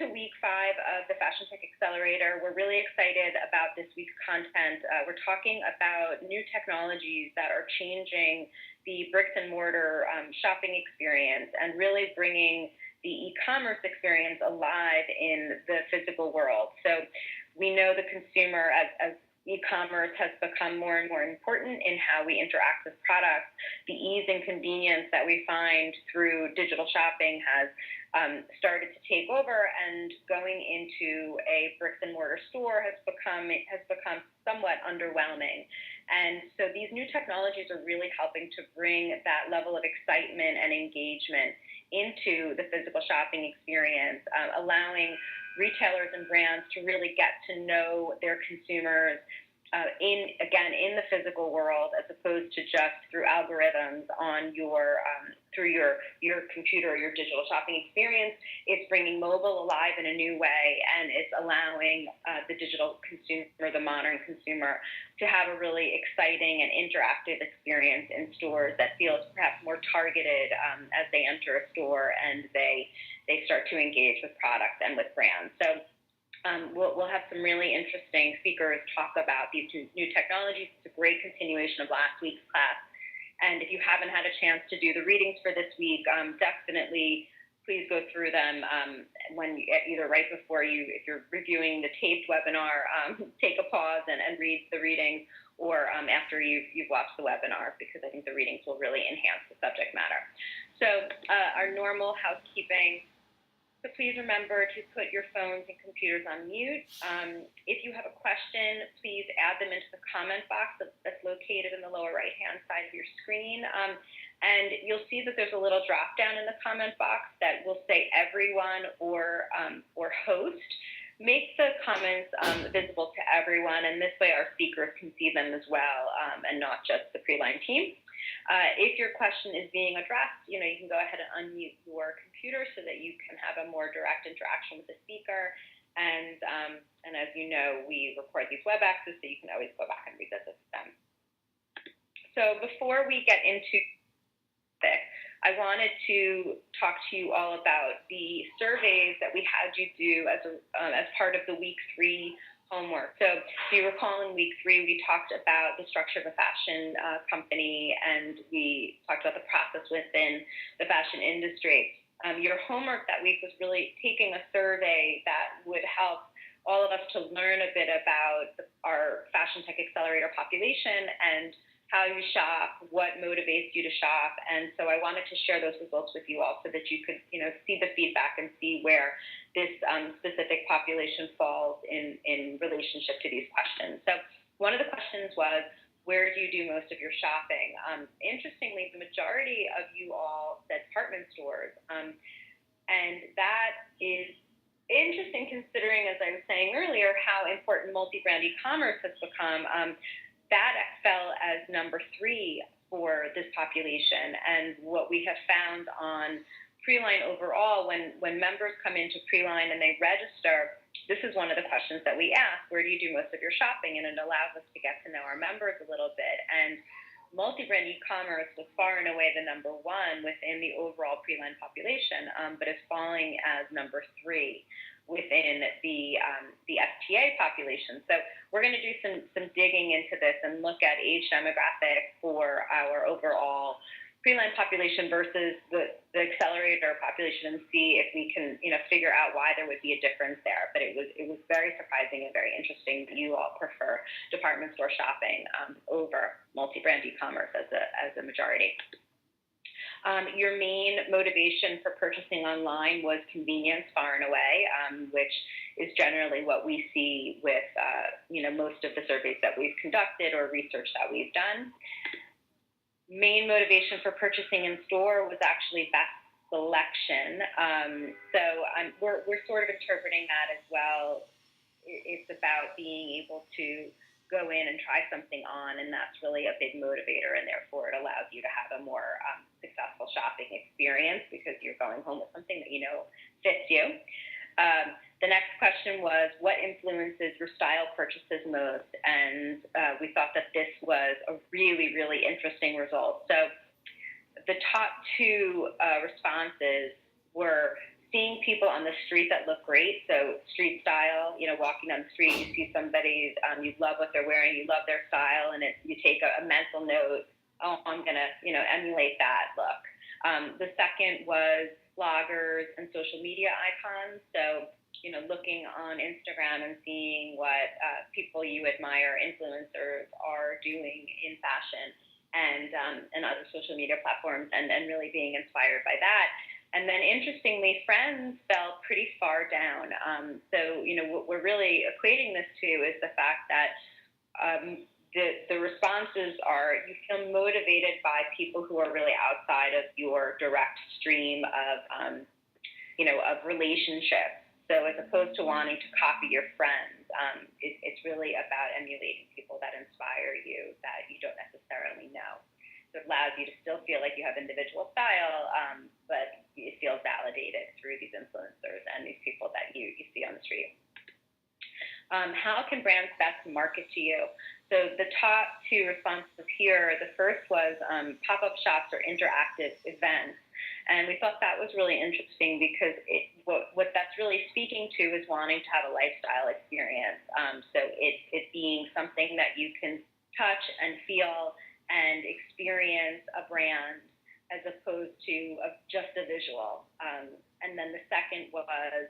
To week 5 of the Fashion Tech Accelerator. We're really excited about this week's content. We're talking about new technologies that are changing the bricks and mortar shopping experience and really bringing the e-commerce experience alive in the physical world. So we know the consumer, as e-commerce has become more and more important in how we interact with products, the ease and convenience that we find through digital shopping has started to take over, and going into a bricks and mortar store has become somewhat underwhelming. And so these new technologies are really helping to bring that level of excitement and engagement into the physical shopping experience, allowing retailers and brands to really get to know their consumers in the physical world, as opposed to just through algorithms on through your computer or your digital shopping experience. It's bringing mobile alive in a new way, and it's allowing the digital consumer, the modern consumer, to have a really exciting and interactive experience in stores that feels perhaps more targeted as they enter a store and they start to engage with products and with brands. So we'll have some really interesting speakers talk about these new technologies. It's a great continuation of last week's class. And if you haven't had a chance to do the readings for this week, definitely please go through them either right before if you're reviewing the taped webinar, take a pause and read the readings, or after you've watched the webinar, because I think the readings will really enhance the subject matter. So our normal housekeeping. So please remember to put your phones and computers on mute. If you have a question, please add them into the comment box that's located in the lower right-hand side of your screen. And you'll see that there's a little drop-down in the comment box that will say everyone or host. Make the comments visible to everyone, and this way our speakers can see them as well, and not just the PreeLine team. If your question is being addressed, you can go ahead and unmute your computer so that you can have a more direct interaction with the speaker. And as you know, we record these WebExes, so you can always go back and revisit them. So before we get into this, I wanted to talk to you all about the surveys that we had you do as part of the week 3 homework. So if you recall, in week 3, we talked about the structure of a fashion company, and we talked about the process within the fashion industry. Your homework that week was really taking a survey that would help all of us to learn a bit about our Fashion Tech Accelerator population and how you shop, what motivates you to shop. And so I wanted to share those results with you all so that you could, see the feedback and see where this specific population falls in relationship to these questions. So one of the questions was, where do you do most of your shopping? Interestingly, the majority of you all said department stores. And that is interesting, considering, as I was saying earlier, how important multi-brand e-commerce has become. That fell as number 3 for this population. And what we have found on PreeLine overall, when members come into PreeLine and they register, this is one of the questions that we ask: where do you do most of your shopping? And it allows us to get to know our members a little bit. And multi-brand e-commerce was far and away the number 1 within the overall PreeLine population, but is falling as number 3 within the FTA population. So we're going to do some digging into this and look at age demographic for our overall PreeLine population versus the Accelerator population, and see if we can figure out why there would be a difference there. But it was very surprising and very interesting that you all prefer department store shopping over multi-brand e-commerce as a majority. Your main motivation for purchasing online was convenience, far and away, which is generally what we see with most of the surveys that we've conducted or research that we've done. Main motivation for purchasing in store was actually best selection. We're sort of interpreting that as well. It's about being able to go in and try something on, and that's really a big motivator, and therefore it allows you to have a more successful shopping experience because you're going home with something that fits you. The next question was, what influences your style purchases most? And we thought that this was a really, really interesting result. So the top 2 responses were seeing people on the street that look great, so street style, walking down the street, you see somebody, you love what they're wearing, you love their style, and you take a mental note, oh, I'm going to, emulate that look. The second was bloggers and social media icons, so, looking on Instagram and seeing what people you admire, influencers, are doing in fashion and other social media platforms, and really being inspired by that. And then, interestingly, friends fell pretty far down. So, what we're really equating this to is the fact that the responses are, you feel motivated by people who are really outside of your direct stream of, of relationships. So as opposed to wanting to copy your friends, it's really about emulating people that inspire you that you don't necessarily know. So it allows you to still feel like you have individual style, but it feels validated through these influencers and these people that you see on the street. How can brands best market to you? So the top two responses here, the first was pop-up shops or interactive events. And we thought that was really interesting because what that's really speaking to is wanting to have a lifestyle experience. So it being something that you can touch and feel and experience a brand as opposed to just a visual. And then the second was,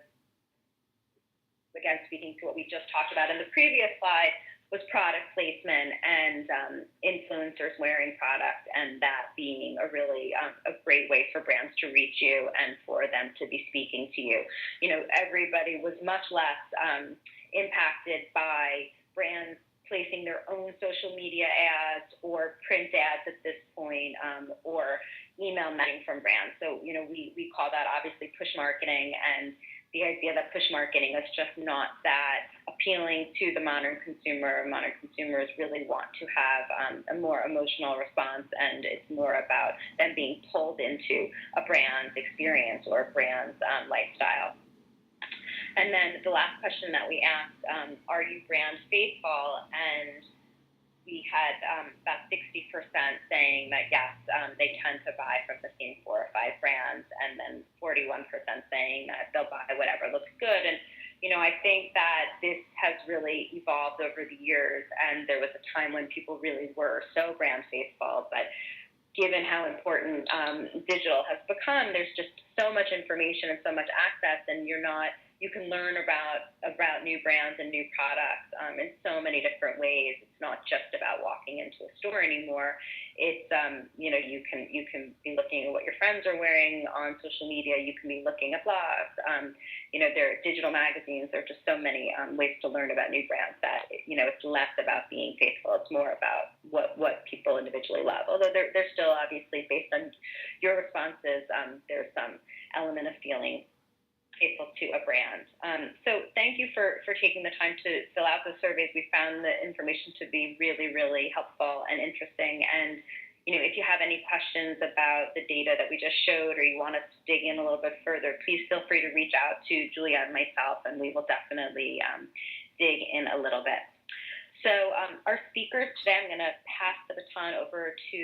again, speaking to what we just talked about in the previous slide, was product placement and influencers wearing product, and that being a really a great way for brands to reach you and for them to be speaking to you. Everybody was much less impacted by brands placing their own social media ads or print ads at this point, or email messaging from brands. So, we call that obviously push marketing, and the idea that push marketing is just not that appealing to the modern consumer. Modern consumers really want to have a more emotional response, and it's more about them being pulled into a brand's experience or a brand's lifestyle. And then the last question that we asked, are you brand faithful? And we had about 60% saying that yes, they tend to buy from the same 4 or 5 brands, and then 41% saying that they'll buy whatever looks good. And I think that this has really evolved over the years, and there was a time when people really were so brand faithful, but given how important digital has become, there's just so much information and so much access, and you can learn about new brands and new products in so many different ways. It's not just about walking into a store anymore. It's you can be looking at what your friends are wearing on social media. You can be looking at blogs. There are digital magazines. There are just so many ways to learn about new brands that it's less about being faithful. It's more about what people individually love. Although they're still obviously based on your responses. There's some element of feeling faithful to a brand. So thank you for taking the time to fill out the surveys. We found the information to be really, really helpful and interesting. And, if you have any questions about the data that we just showed, or you want us to dig in a little bit further, please feel free to reach out to Julia and myself, and we will definitely dig in a little bit. So our speakers today, I'm going to pass the baton over to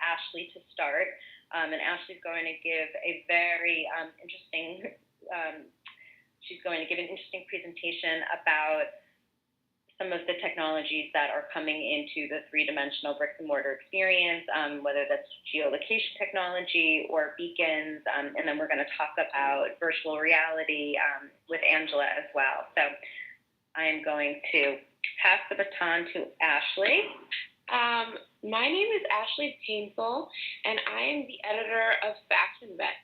Ashley to start. And Ashley's going to give a very interesting she's going to give an interesting presentation about some of the technologies that are coming into the three-dimensional bricks and mortar experience, whether that's geolocation technology or beacons, and then we're going to talk about virtual reality with Angela as well. So I'm going to pass the baton to Ashley. My name is Ashley Painful, and I am the editor of Fashion Vest.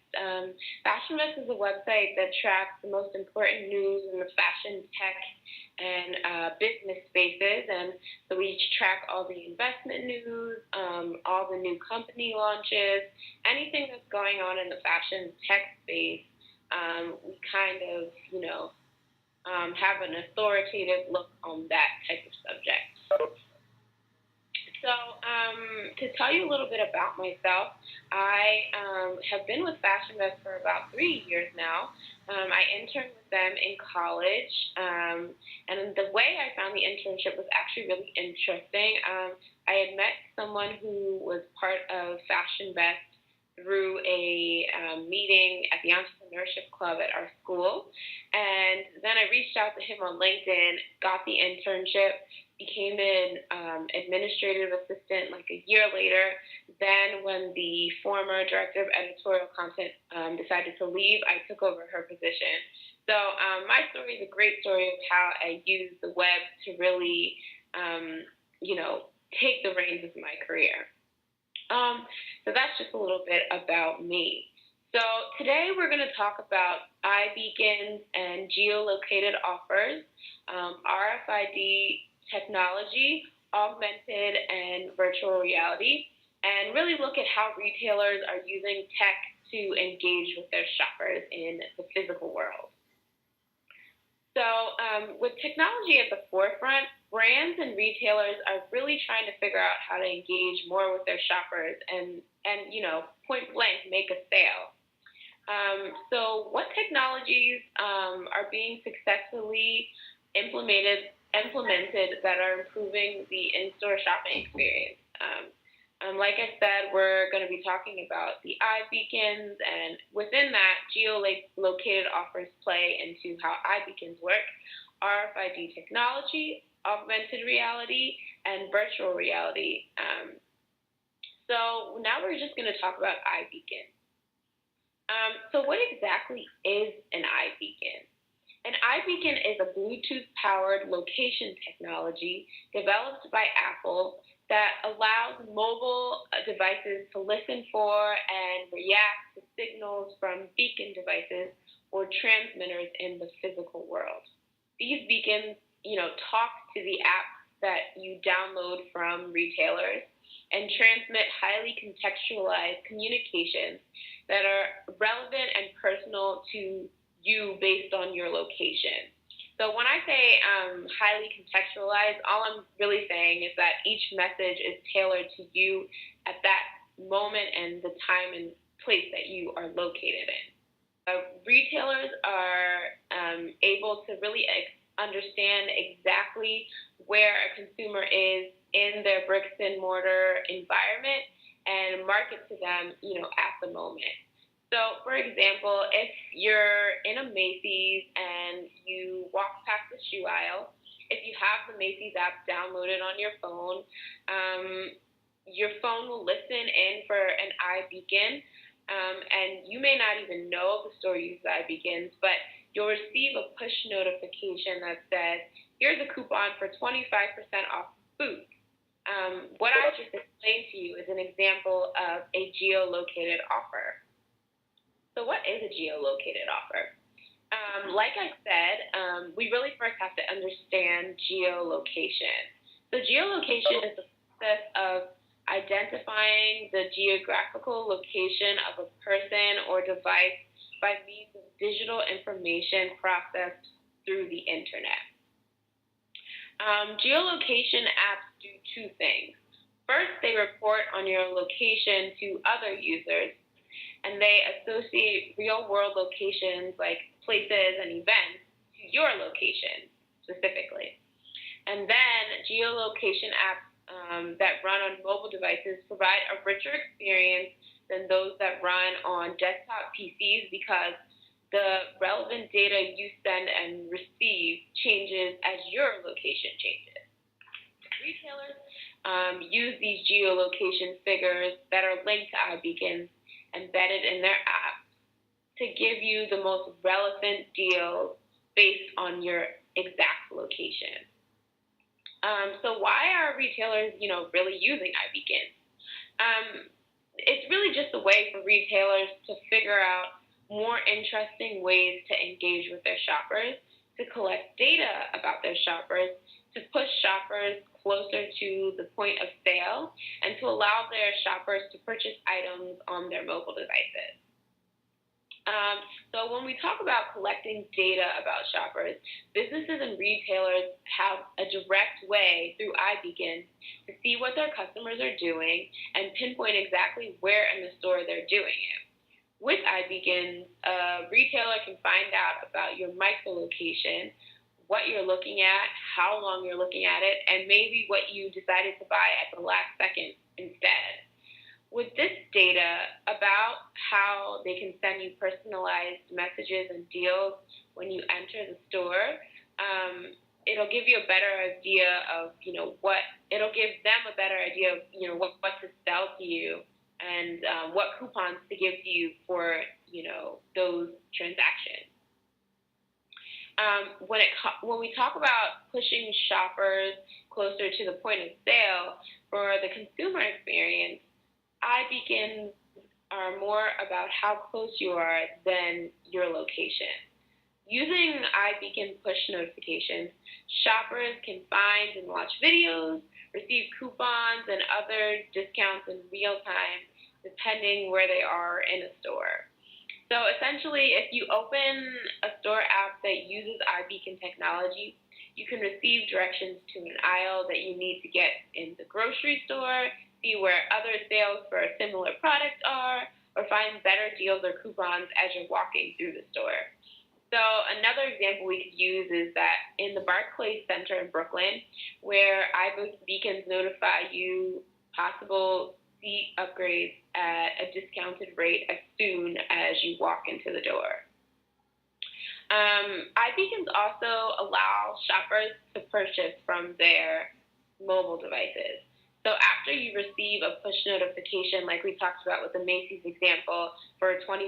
Fashion Vest is a website that tracks the most important news in the fashion, tech, and business spaces. And so we track all the investment news, all the new company launches, anything that's going on in the fashion tech space. We kind of, have an authoritative look on that type of subject. So to tell you a little bit about myself, I have been with Fashion Vest for about 3 years now. I interned with them in college, and the way I found the internship was actually really interesting. I had met someone who was part of Fashion Vest through a meeting at the Entrepreneur entrepreneurship club at our school. And then I reached out to him on LinkedIn, got the internship, became an administrative assistant like a year later. Then when the former director of editorial content decided to leave, I took over her position. So my story is a great story of how I used the web to really, take the reins of my career. So that's just a little bit about me. So today we're going to talk about iBeacons and geolocated offers, RFID technology, augmented and virtual reality, and really look at how retailers are using tech to engage with their shoppers in the physical world. So with technology at the forefront, brands and retailers are really trying to figure out how to engage more with their shoppers and point blank, make a sale. So what technologies are being successfully implemented that are improving the in-store shopping experience? Like I said, we're going to be talking about the iBeacons, and within that, geo-located offers play into how iBeacons work, RFID technology, augmented reality, and virtual reality. So now we're just going to talk about iBeacon. So what exactly is an iBeacon? An iBeacon is a Bluetooth-powered location technology developed by Apple that allows mobile devices to listen for and react to signals from beacon devices or transmitters in the physical world. These beacons, talk to the apps that you download from retailers and transmit highly contextualized communications that are relevant and personal to you based on your location. So when I say highly contextualized, all I'm really saying is that each message is tailored to you at that moment and the time and place that you are located in. Retailers are able to really understand exactly where a consumer is in their bricks and mortar environment and market to them, at the moment. So, for example, if you're in a Macy's and you walk past the shoe aisle, if you have the Macy's app downloaded on your phone will listen in for an iBeacon, and you may not even know the store uses iBeacons, but you'll receive a push notification that says, here's a coupon for 25% off food. What I just explained to you is an example of a geolocated offer. So what is a geolocated offer? Like I said, we really first have to understand geolocation. So geolocation is the process of identifying the geographical location of a person or device by means of digital information processed through the internet. Geolocation apps do two things. First, they report on your location to other users, and they associate real-world locations like places and events to your location specifically. And then geolocation apps that run on mobile devices provide a richer experience than those that run on desktop PCs because the relevant data you send and receive changes as your location changes. Retailers use these geolocation figures that are linked to iBeacons embedded in their apps to give you the most relevant deals based on your exact location. So why are retailers, really using iBeacons? It's really just a way for retailers to figure out more interesting ways to engage with their shoppers, to collect data about their shoppers, to push shoppers closer to the point of sale, and to allow their shoppers to purchase items on their mobile devices. So when we talk about collecting data about shoppers, businesses and retailers have a direct way through iBeacons to see what their customers are doing and pinpoint exactly where in the store they're doing it. With iBeacons, a retailer can find out about your micro-location, what you're looking at, how long you're looking at it, and maybe what you decided to buy at the last second instead. with this data about how they can send you personalized messages and deals when you enter the store, it'll give you a better idea of, it'll give them a better idea of, what to sell to you and what coupons to give to you for, those transactions. When we talk about pushing shoppers closer to the point of sale for the consumer experience, iBeacons are more about how close you are than your location. Using iBeacon push notifications, shoppers can find and watch videos, receive coupons, and other discounts in real time, depending where they are in a store. So essentially, if you open a store app that uses iBeacon technology, you can receive directions to an aisle that you need to get in the grocery store, see where other sales for a similar product are, or find better deals or coupons as you're walking through the store. So another example we could use is that in the Barclays Center in Brooklyn, where iBeacons notify you possible seat upgrades at a discounted rate as soon as you walk into the door. iBeacons also allow shoppers to purchase from their mobile devices. So after you receive a push notification, like we talked about with the Macy's example, for 25%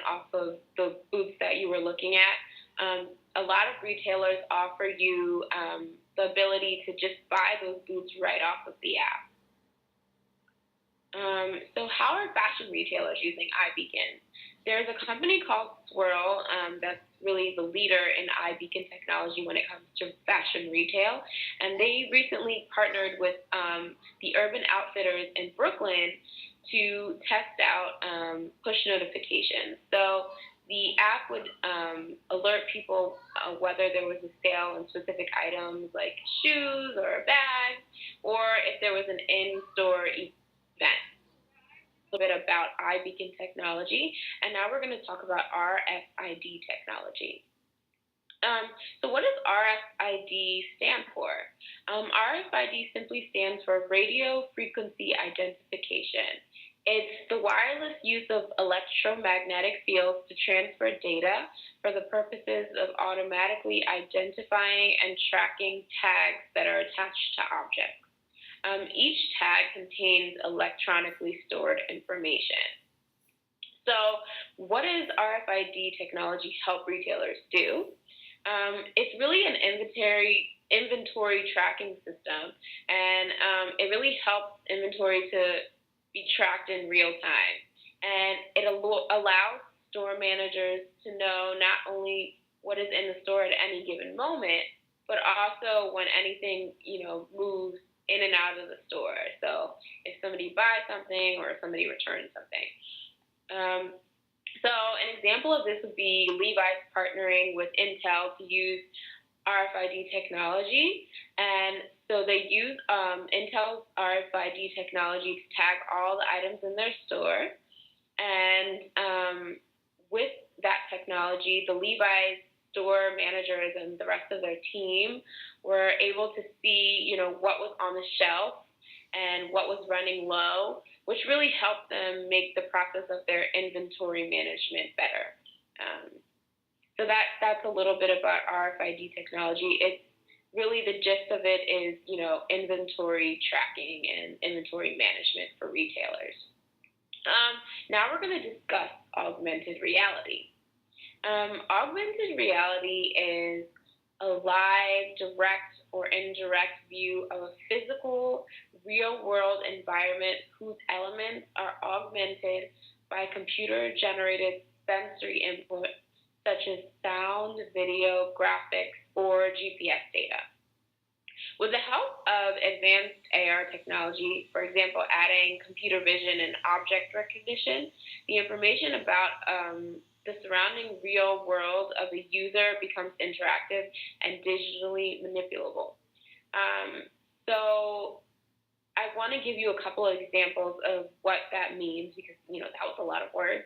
off of the boots that you were looking at, a lot of retailers offer you the ability to just buy those boots right off of the app. So how are fashion retailers using iBeacons? There's a company called Swirl that's really the leader in iBeacon technology when it comes to fashion retail, and they recently partnered with the Urban Outfitters in Brooklyn to test out push notifications. So the app would alert people whether there was a sale on specific items like shoes or a bag, or if there was an in-store event. A little bit about iBeacon technology, and now we're going to talk about RFID technology. So what does RFID stand for? RFID simply stands for Radio Frequency Identification. It's the wireless use of electromagnetic fields to transfer data for the purposes of automatically identifying and tracking tags that are attached to objects. Each tag contains electronically stored information. So what does RFID technology help retailers do? It's really an inventory tracking system, and it really helps inventory to be tracked in real time. And it allows store managers to know not only what is in the store at any given moment, but also when anything, moves in and out of the store. So if somebody buys something or if somebody returns something. So an example of this would be Levi's partnering with Intel to use RFID technology. And so they use Intel's RFID technology to tag all the items in their store. And with that technology, the Levi's store managers and the rest of their team were able to see, what was on the shelf and what was running low, which really helped them make the process of their inventory management better. So that's a little bit about RFID technology. It's really the gist of it is, inventory tracking and inventory management for retailers. Now we're going to discuss augmented reality. Augmented reality is a live, direct, or indirect view of a physical, real-world environment whose elements are augmented by computer-generated sensory input such as sound, video, graphics, or GPS data. With the help of advanced AR technology, for example, adding computer vision and object recognition, the information about the surrounding real world of the user becomes interactive and digitally manipulable. So I want to give you a couple of examples of what that means because, that was a lot of words.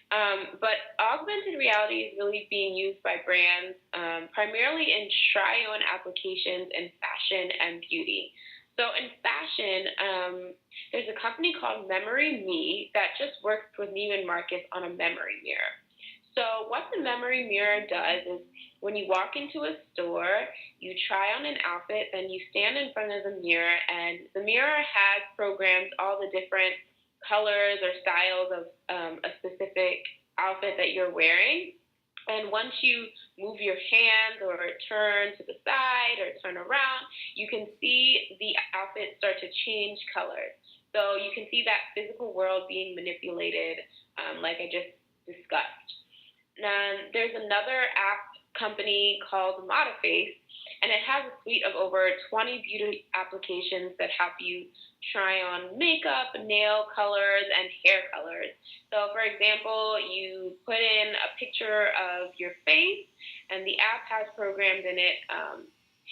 But augmented reality is really being used by brands primarily in try-on applications in fashion and beauty. So in fashion, there's a company called Memory Me that just works with Neiman Marcus on a memory mirror. So what the memory mirror does is when you walk into a store, you try on an outfit, then you stand in front of the mirror, and the mirror has programmed all the different colors or styles of a specific outfit that you're wearing. And once you move your hand or turn to the side or turn around, you can see the outfit start to change colors. So you can see that physical world being manipulated, like I just discussed. Now, there's another app company called Modiface, and it has a suite of over 20 beauty applications that help you try on makeup, nail colors, and hair colors. So, for example, you put in a picture of your face, and the app has programmed in it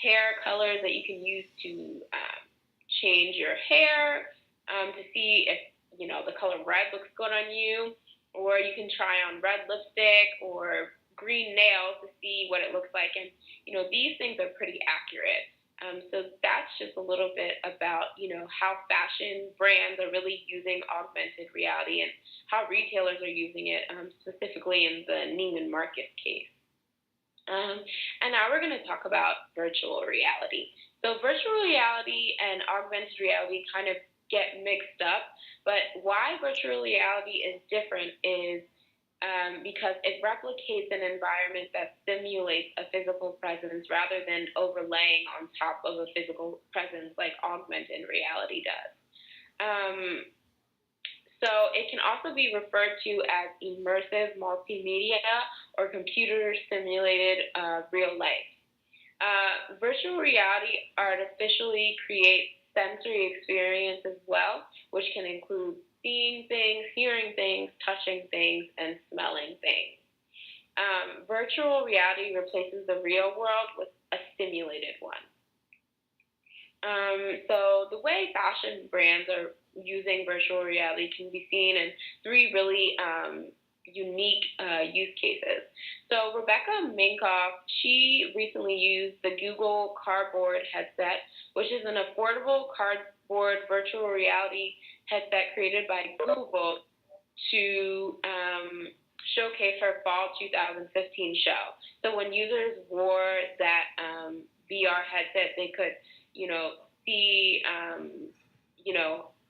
hair colors that you can use to change your hair, to see if the color red looks good on you, or you can try on red lipstick or green nails to see what it looks like. And these things are pretty accurate. So that's just a little bit about how fashion brands are really using augmented reality and how retailers are using it, specifically in the Neiman Marcus case. And now we're going to talk about virtual reality. So virtual reality and augmented reality kind of get mixed up, but why virtual reality is different is because it replicates an environment that simulates a physical presence rather than overlaying on top of a physical presence like augmented reality does. So it can also be referred to as immersive multimedia or computer simulated real life. Virtual reality artificially creates sensory experience as well, which can include seeing things, hearing things, touching things, and smelling things. Virtual reality replaces the real world with a simulated one. So the way fashion brands are using virtual reality can be seen in three really unique use cases. So Rebecca Minkoff, she recently used the Google Cardboard headset, which is an affordable cardboard virtual reality headset created by Google to showcase her fall 2015 show. So when users wore that VR headset, they could, see,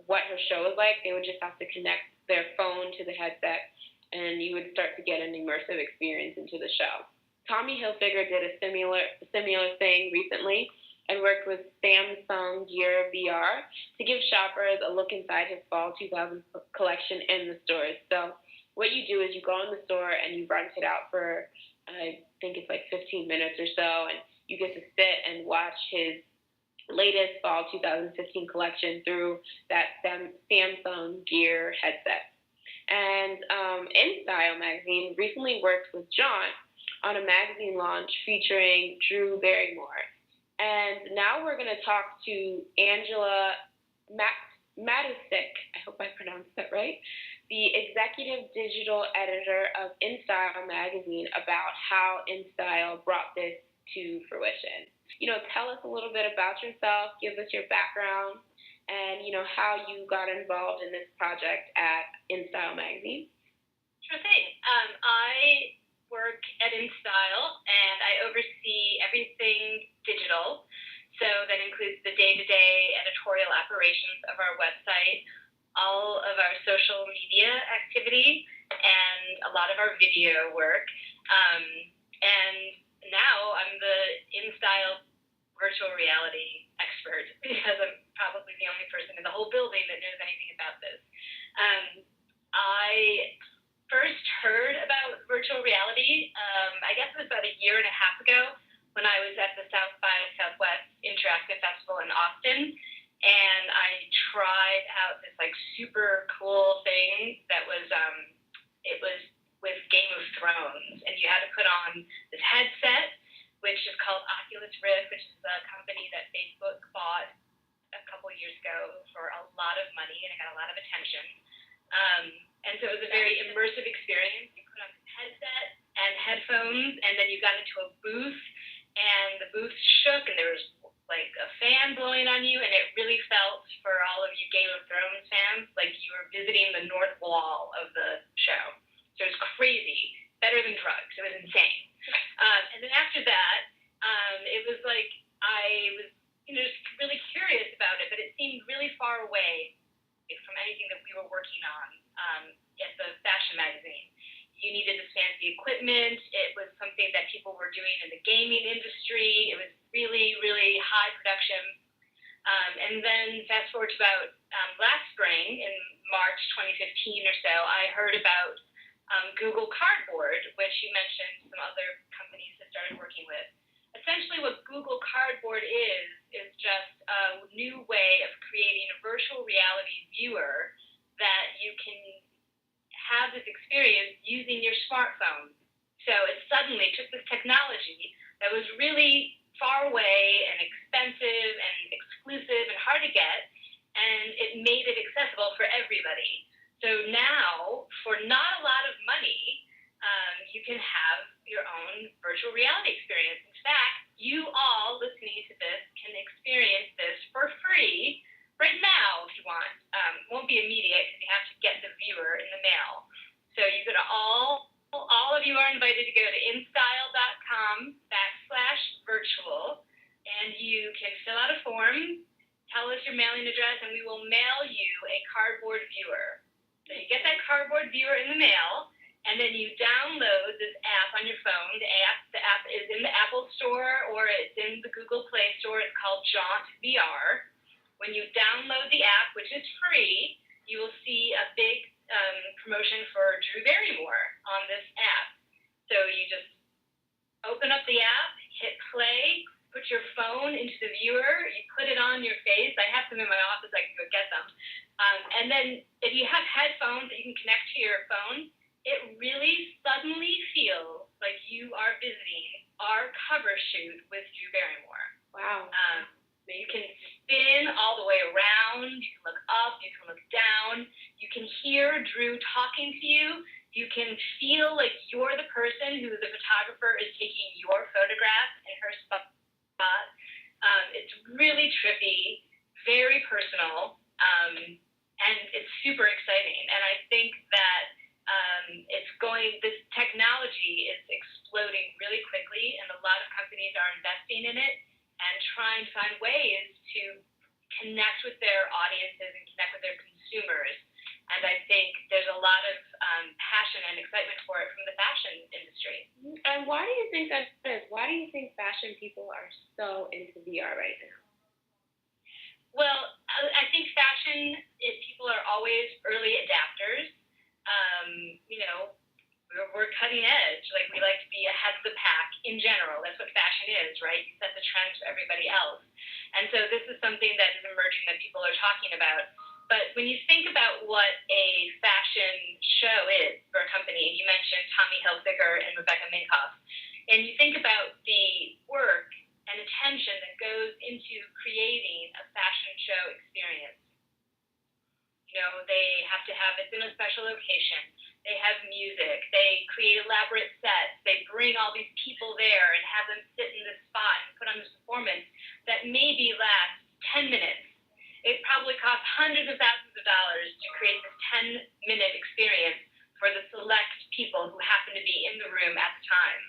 what her show was like. They would just have to connect their phone to the headset, and you would start to get an immersive experience into the show. Tommy Hilfiger did a similar thing recently and worked with Samsung Gear VR to give shoppers a look inside his fall 2000 collection in the stores. So what you do is you go in the store and you rent it out for, I think it's like 15 minutes or so, and you get to sit and watch his latest fall 2015 collection through that Samsung Gear headset. And InStyle magazine recently worked with John on a magazine launch featuring Drew Barrymore. And now we're going to talk to Angela Matusic, I hope I pronounced that right, the executive digital editor of InStyle magazine, about how InStyle brought this to fruition. Tell us a little bit about yourself, give us your background, and how you got involved in this project at InStyle magazine. Sure thing. I work at InStyle, and I oversee everything digital. So that includes the day-to-day editorial operations of our website, all of our social media activity, and a lot of our video work. And now I'm the InStyle virtual reality expert, because I'm probably the only person in the whole building that knows anything about this. I first heard about virtual reality, I guess it was about a year and a half ago, when I was at the South by Southwest Interactive Festival in Austin, and I tried out this super cool thing that was, it was with Game of Thrones, and you had to put on this headset, which is called Oculus Rift, which is a company that Facebook bought a couple years ago for a lot of money, and it got a lot of attention. And so it was a very immersive experience. You put on this headset and headphones, and then you got into a booth, and the booth shook, and there was a fan fan blowing on you, and it really felt, for all of you Game of Thrones fans, like you were visiting the North Wall of the show. So it was crazy, better than drugs. It was insane. And then after that, it was like I was, just really curious about it, but it seemed really far away from anything that we were working on at the fashion magazine. You needed this fancy equipment. It was something that people were doing in the gaming industry. It was really, really high production. And then fast forward to about last spring, in March 2015 or so, I heard about Google Cardboard, which you mentioned some other companies have started working with. Essentially what Google Cardboard is just a new way of creating a virtual reality viewer that you can have this experience using your smartphone. So it suddenly took this technology that was really far away and expensive and exclusive and hard to get, and it made it accessible for everybody. So now, for not a lot of money, you can have your own virtual reality experience. In fact, you all listening to this can experience this for free right now if you want. It won't be immediate because you have to get the viewer in the mail. So you could all of you are invited to go to instyle.com/virtual, and you can fill out a form, tell us your mailing address, and we will mail you a cardboard viewer. So you get that cardboard viewer in the mail, and then you download this app on your phone. The app is in the Apple Store or it's in the Google Play Store. It's called Jaunt VR. When you download the app, which is free, you will see a big promotion for Drew Barrymore on this app. So you just open up the app, hit play, put your phone into the viewer, you put it on your face. I have them in my office, I can go get them. And then if you have headphones that you can connect to your phone, it really suddenly feels like you are visiting our cover shoot with Drew Barrymore. Wow. You can spin all the way around, you can look up, you can look down, you can hear Drew talking to you, you can feel like you're the person who the photographer is taking your photograph in her spot. It's really trippy, very personal, and it's super exciting. And I think that this technology is exploding really quickly, and a lot of companies are investing in it and trying to find ways to connect with their audiences and connect with their consumers. And I think there's a lot of passion and excitement for it from the fashion industry. And why do you think that is? Why do you think fashion people are so into VR right now? Well, I think fashion, people are always early adapters. We're cutting edge. Like, we like to be ahead of the pack in general. That's what fashion is, right? You set the trends for everybody else. And so this is something that is emerging that people are talking about. But when you think about what a fashion show is for a company, you mentioned Tommy Hilfiger and Rebecca Minkoff, and you think about the work and attention that goes into creating a fashion show experience. They have to have it in a special location. They have music. They create elaborate sets. They bring all these people there and have them sit in this spot and put on this performance that maybe lasts 10 minutes. It probably costs hundreds of thousands of dollars to create this 10-minute experience for the select people who happen to be in the room at the time.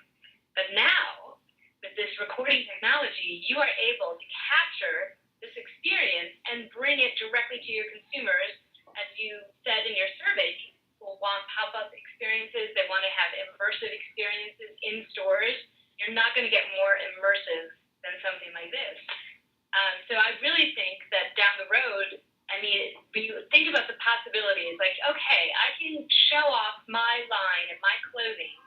But now, with this recording technology, you are able to capture this experience and bring it directly to your consumers. As you said in your survey, people want pop-up experiences. They want to have immersive experiences in stores. You're not going to get more immersive than something like this. So I really think that down the road, when you think about the possibilities, like, okay, I can show off my line and my clothing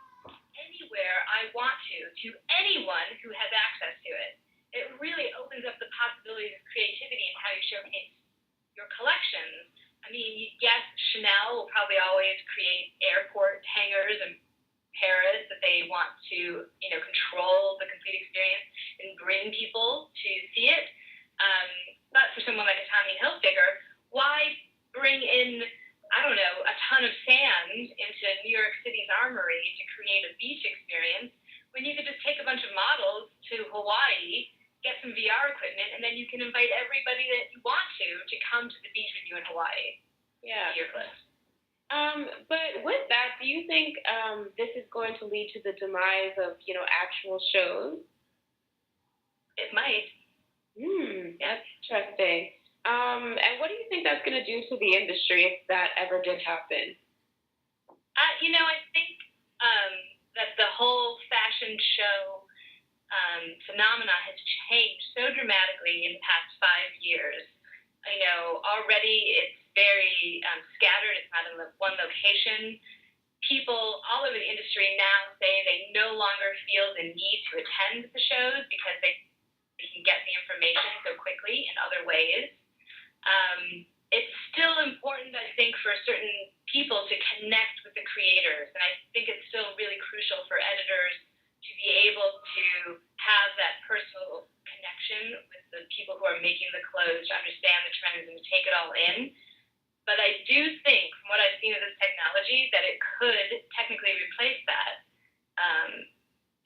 anywhere I want to anyone who has access to it. It really opens up the possibilities of creativity and how you showcase your collections. Yes, Chanel will probably always create airport hangers in Paris that they want to, control the complete experience and bring people to see it. But for someone like a Tommy Hilfiger, why bring in, a ton of sand into New York City's Armory to create a beach experience when you could just take a bunch of models to Hawaii, get some VR equipment, and then you can invite everybody that you want to come to the beach with you in Hawaii. Yeah. To your cliffs. But with that, do you think this is going to lead to the demise of, actual shows? It might. That's interesting. And what do you think that's going to do to the industry if that ever did happen? I think that the whole fashion show phenomena has changed so dramatically in the past 5 years. Already it's very scattered. It's not in one location. People all over the industry now say they no longer feel the need to attend the shows because they can get the information so quickly in other ways. It's still important, I think, for certain people to connect with the creators, and I think it's still really crucial for editors to be able to have that personal connection with the people who are making the clothes, to understand the trends and take it all in. But I do think, from what I've seen of this technology, that it could technically replace that.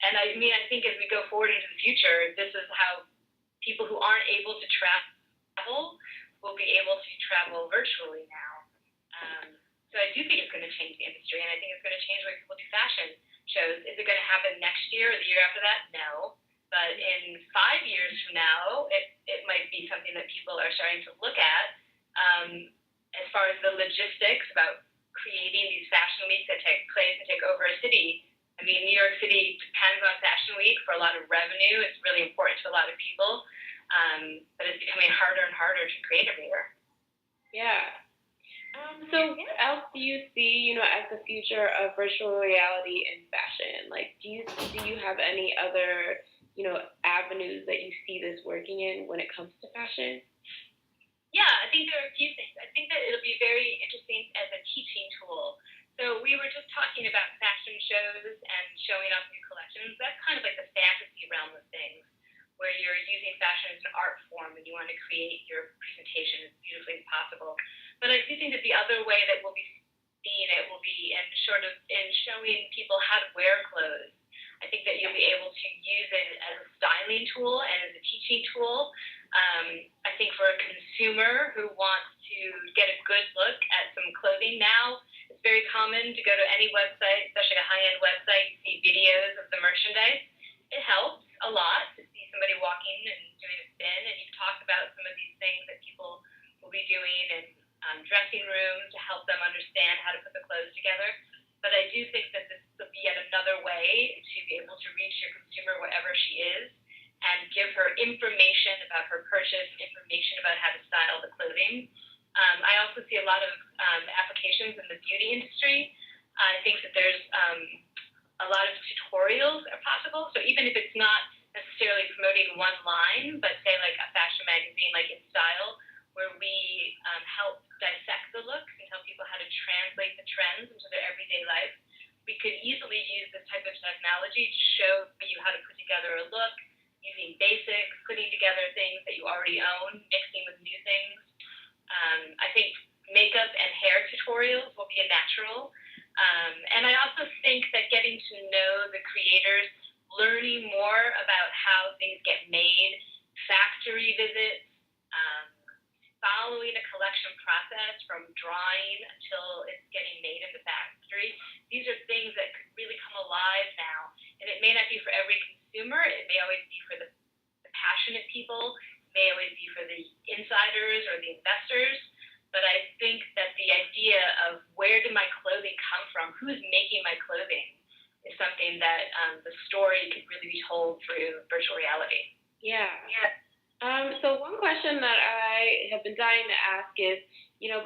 And I think as we go forward into the future, this is how people who aren't able to travel will be able to travel virtually now. So I do think it's going to change the industry, and I think it's going to change the way people do fashion shows. Is it going to happen next year or the year after that? No. But in 5 years from now, it might be something that people are starting to look at as far as the logistics about creating these fashion weeks that take place and take over a city. New York City depends on Fashion Week for a lot of revenue. It's really important to a lot of people, but it's becoming harder and harder to create everywhere. Yeah. So what else do you see, as the future of virtual reality in fashion? Like, do you have any other, avenues that you see this working in when it comes to fashion? Yeah, I think there are a few things. I think that it'll be very interesting as a teaching tool. So we were just talking about fashion shows and showing off new collections. That's kind of like the fantasy realm of things, where you're using fashion as an art form and you want to create your presentation as beautifully as possible. But I do think that the other way that we'll be seeing it will be in showing people how to wear clothes. I think that you'll be able to use it as a styling tool and as a teaching tool. I think for a consumer who wants to get a good look at some clothing now, it's very common to go to any website, especially a high-end website, and see videos of the merchandise. It helps a lot to see somebody walking and doing a spin, and you've talked about some of these things that people will be doing in dressing rooms to help them understand how to put the clothes together. But I do think that this will be yet another way to be able to reach your consumer wherever she is and give her information about her purchase, information about how to style the clothing. I also see a lot of applications in the beauty industry. I think that there's a lot of tutorials are possible. So even if it's not necessarily promoting one line, but say like a fashion magazine like In Style, where we help dissect the looks and tell people how to translate the trends into their everyday life, we could easily use this type of technology to show you how to put together a look using basics, putting together things that you already own, mixing with new things. I think makeup and hair tutorials will be a natural. And I also think that getting to know the creators, learning more about how things get made, factory visits, following a collection process from drawing until it's getting made in the factory. These are things that could really come alive now. And it may not be for every consumer. It may always be for the passionate people. It may always be for the insiders or the investors. But I think that the idea of where did my clothing come from, who's making my clothing, is something that the story could really be told through virtual reality. Yeah. So one question that I have been dying to ask is,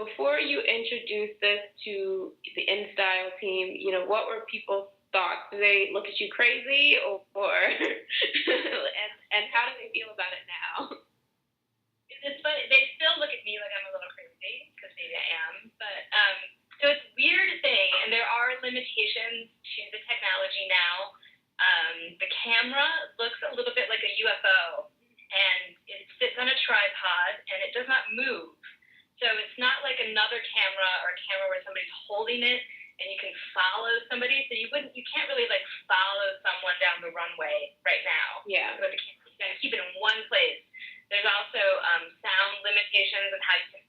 before you introduced this to the InStyle team, what were people's thoughts? Do they look at you crazy, or and how do they feel about it now? It's funny. They still look at me like I'm a little crazy, because maybe I am. But so it's a weird thing, and there are limitations to the technology now. The camera looks a little bit like a UFO. And it sits on a tripod, and it does not move. So it's not like another camera or a camera where somebody's holding it, and you can follow somebody. So you can't really like follow someone down the runway right now. Yeah. With the camera next to keep it in one place. There's also sound limitations and how you can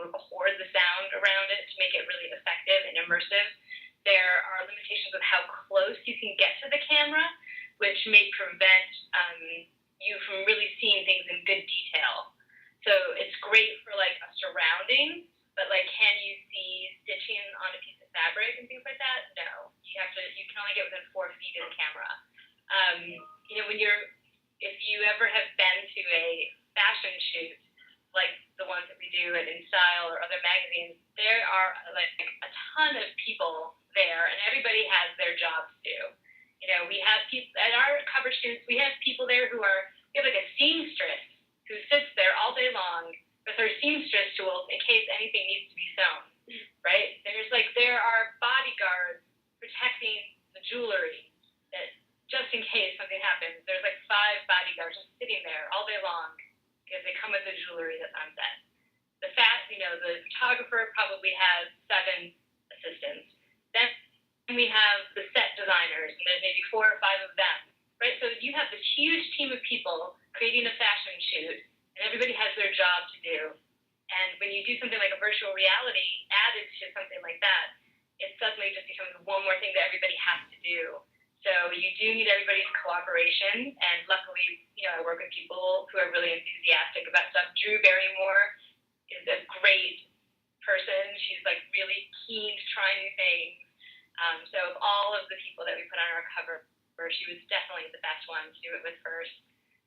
record the sound around it to make it really effective and immersive. There are limitations with how close you can get to the camera, which may prevent you from really seeing things in good detail. So it's great for like a surrounding, but like, can you see stitching on a piece of fabric and things like that? No, you can only get within 4 feet of the camera. If you ever have been to a fashion shoot, like the ones that we do at InStyle or other magazines, there are like a ton of people there, and everybody has their jobs to do. We have people at our cover shoots. We have people there we have like a seamstress who sits there all day long with her seamstress tools in case anything needs to be sewn. Right? There are bodyguards protecting the jewelry that just in case something happens. There's like 5 bodyguards just sitting there all day long because they come with the jewelry that's on set. The photographer probably has 7 assistants. Then we have the set designers, and there's maybe 4 or 5 of them, right? So you have this huge team of people creating a fashion shoot, and everybody has their job to do. And when you do something like a virtual reality added to something like that, it suddenly just becomes one more thing that everybody has to do. So you do need everybody's cooperation, and luckily, I work with people who are really enthusiastic about stuff. Drew Barrymore is a great person. She's like really keen to try new things. So of all of the people that we put on our cover, she was definitely the best one to do it with first.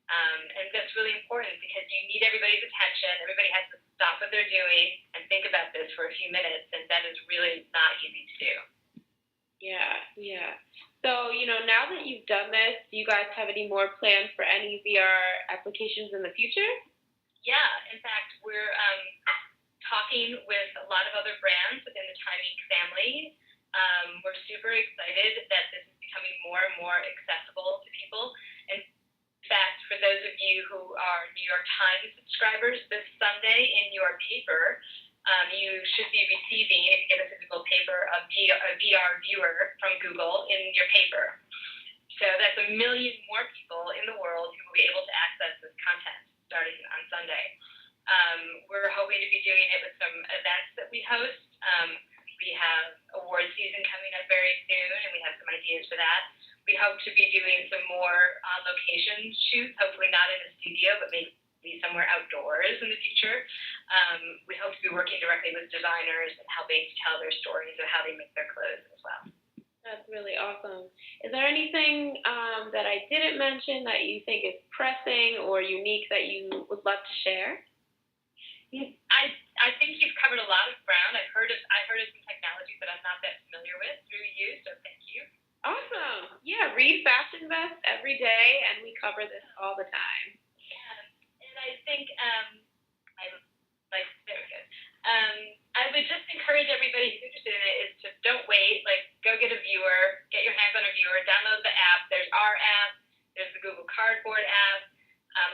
And that's really important because you need everybody's attention. Everybody has to stop what they're doing and think about this for a few minutes, and that is really not easy to do. Yeah. So, now that you've done this, do you guys have any more plans for any VR applications in the future? Yeah, in fact, we're talking with a lot of other brands within the Timing family. We're super excited that this is becoming more and more accessible to people. In fact, for those of you who are New York Times subscribers, this Sunday in your paper, you should be receiving, if you get a physical paper, a VR viewer from Google in your paper. So that's 1 million more people in the world who will be able to access this content starting on Sunday. We're hoping to be doing it with some events that we host. We have award season coming up very soon, and we have some ideas for that. We hope to be doing some more on-location shoots, hopefully not in a studio, but maybe somewhere outdoors in the future. We hope to be working directly with designers and helping to tell their stories of how they make their clothes as well. That's really awesome. Is there anything that I didn't mention that you think is pressing or unique that you would love to share? I think you've covered a lot of ground. I've heard of some technologies that I'm not that familiar with through you, so thank you. Awesome. Yeah, read Fashion Vest every day, and we cover this all the time. Yeah, and I think very good. I would just encourage everybody who's interested in it is to don't wait. Go get a viewer, get your hands on a viewer, download the app. There's our app. There's the Google Cardboard app.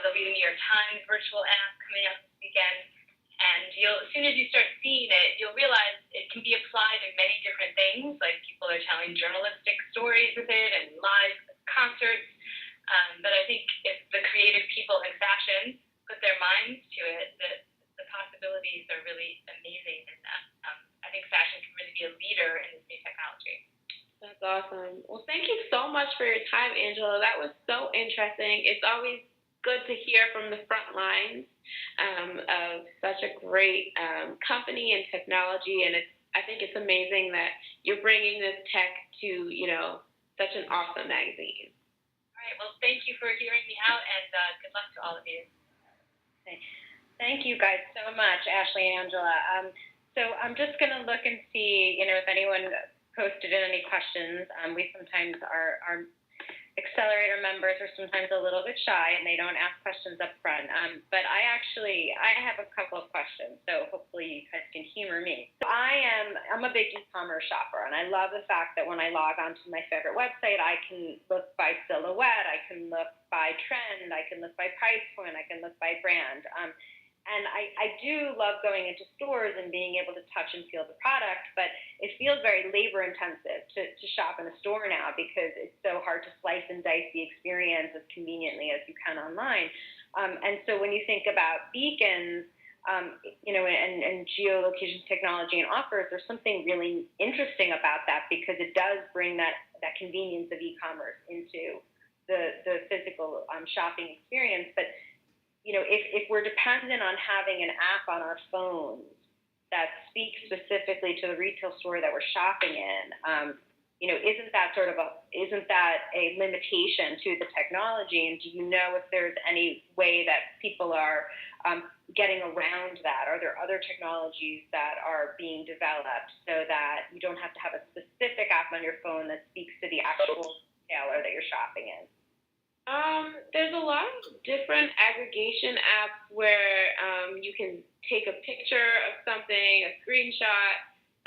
There'll be the New York Times virtual app coming up this weekend. And as soon as you start seeing it, you'll realize it can be applied in many different things. Like people are telling journalistic stories with it and live concerts. But I think if the creative people in fashion put their minds to it, that the possibilities are really amazing. And I think fashion can really be a leader in this new technology. That's awesome. Well, thank you so much for your time, Angela. That was so interesting. It's always good to hear from the front lines of such a great company and technology, and I think it's amazing that you're bringing this tech to such an awesome magazine. All right. Well, thank you for hearing me out, and good luck to all of you. Thank you guys so much, Ashley and Angela. So I'm just going to look and see, if anyone posted in any questions. We sometimes our Accelerator members are sometimes a little bit shy and they don't ask questions up front. But I have a couple of questions, so hopefully you guys can humor me. So I'm a big e-commerce shopper, and I love the fact that when I log onto my favorite website, I can look by silhouette, I can look by trend, I can look by price point, I can look by brand. And I do love going into stores and being able to touch and feel the product, but it feels very labor intensive to shop in a store now because it's so hard to slice and dice the experience as conveniently as you can online. And so when you think about beacons, and geolocation technology and offers, there's something really interesting about that because it does bring that convenience of e-commerce into the physical shopping experience. But if we're dependent on having an app on our phones that speaks specifically to the retail store that we're shopping in, isn't that a limitation to the technology? And do you know if there's any way that people are getting around that? Are there other technologies that are being developed so that you don't have to have a specific app on your phone that speaks to the actual retailer that you're shopping in? There's a lot of different aggregation apps where you can take a picture of something, a screenshot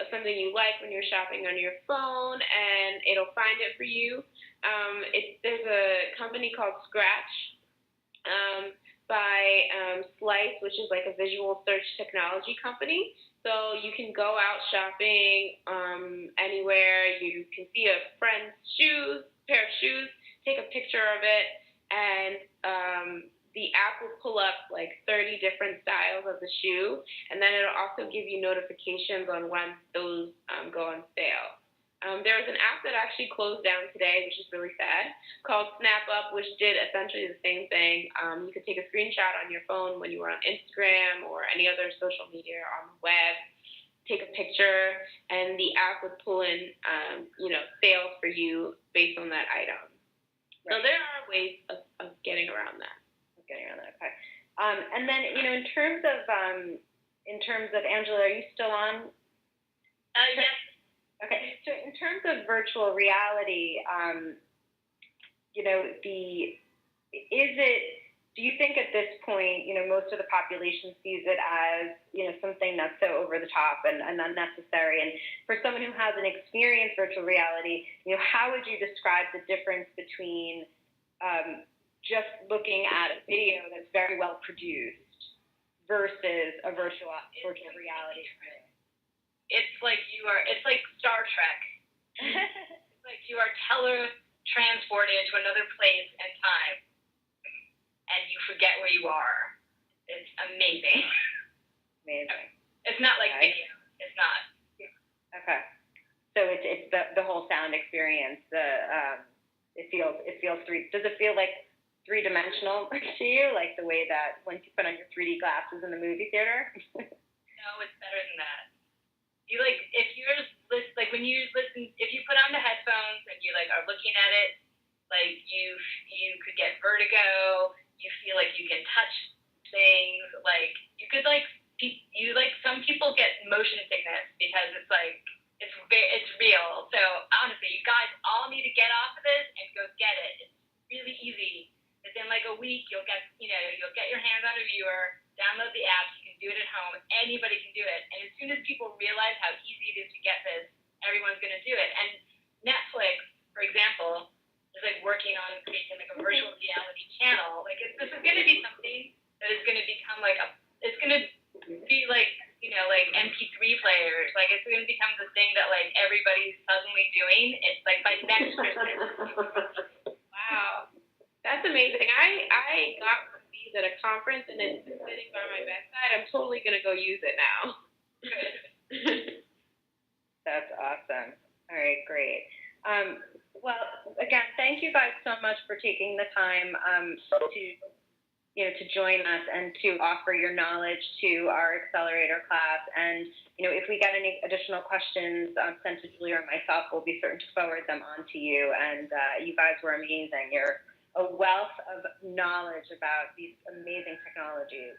of something you like when you're shopping on your phone, and it'll find it for you. There's a company called Scratch by Slice, which is like a visual search technology company. So you can go out shopping anywhere. You can see a friend's pair of shoes, take a picture of it, and the app will pull up like 30 different styles of the shoe, and then it'll also give you notifications on when those go on sale. There was an app that actually closed down today, which is really sad, called Snap Up, which did essentially the same thing. You could take a screenshot on your phone when you were on Instagram or any other social media or on the web, take a picture, and the app would pull in, sales for you based on that item. Right. So there are ways of getting around that. Okay. And then, in terms of Angela, are you still on? Yes. Okay. So in terms of virtual reality, do you think at this point, most of the population sees it as, something that's so over the top and unnecessary? And for someone who hasn't experienced virtual reality, how would you describe the difference between just looking at a video that's very well produced versus a virtual reality experience? It's like Star Trek. It's like you are transported to another place and time, and you forget where you are. It's amazing. Amazing. It's not like video. It's not. Okay. So it's the whole sound experience. It feels does it feel like three-dimensional to you, like the way that when you put on your 3D glasses in the movie theater? No, it's better than that. If you put on the headphones and you are looking at it, you could get vertigo. You feel like you can touch things. Some people get motion sickness because it's real. So honestly, you guys all need to get off of this and go get it. It's really easy. Within a week, you'll get your hands on a viewer, download the app. You can do it at home. Anybody can do it. And as soon as people realize how easy it is to get this, everyone's going to do it. And Netflix, for example, is working on creating a virtual reality channel. This is going to be something that is going to become it's going to be MP3 players. It's going to become the thing that everybody's suddenly doing. It's by next Christmas. Wow. That's amazing. I got one of these at a conference, and it's been sitting by my bedside. I'm totally going to go use it now. That's awesome. All right, great. Well, again, thank you guys so much for taking the time to join us and to offer your knowledge to our Accelerator class. And, if we get any additional questions sent to Julia or myself, we'll be certain to forward them on to you. And you guys were amazing. You're a wealth of knowledge about these amazing technologies.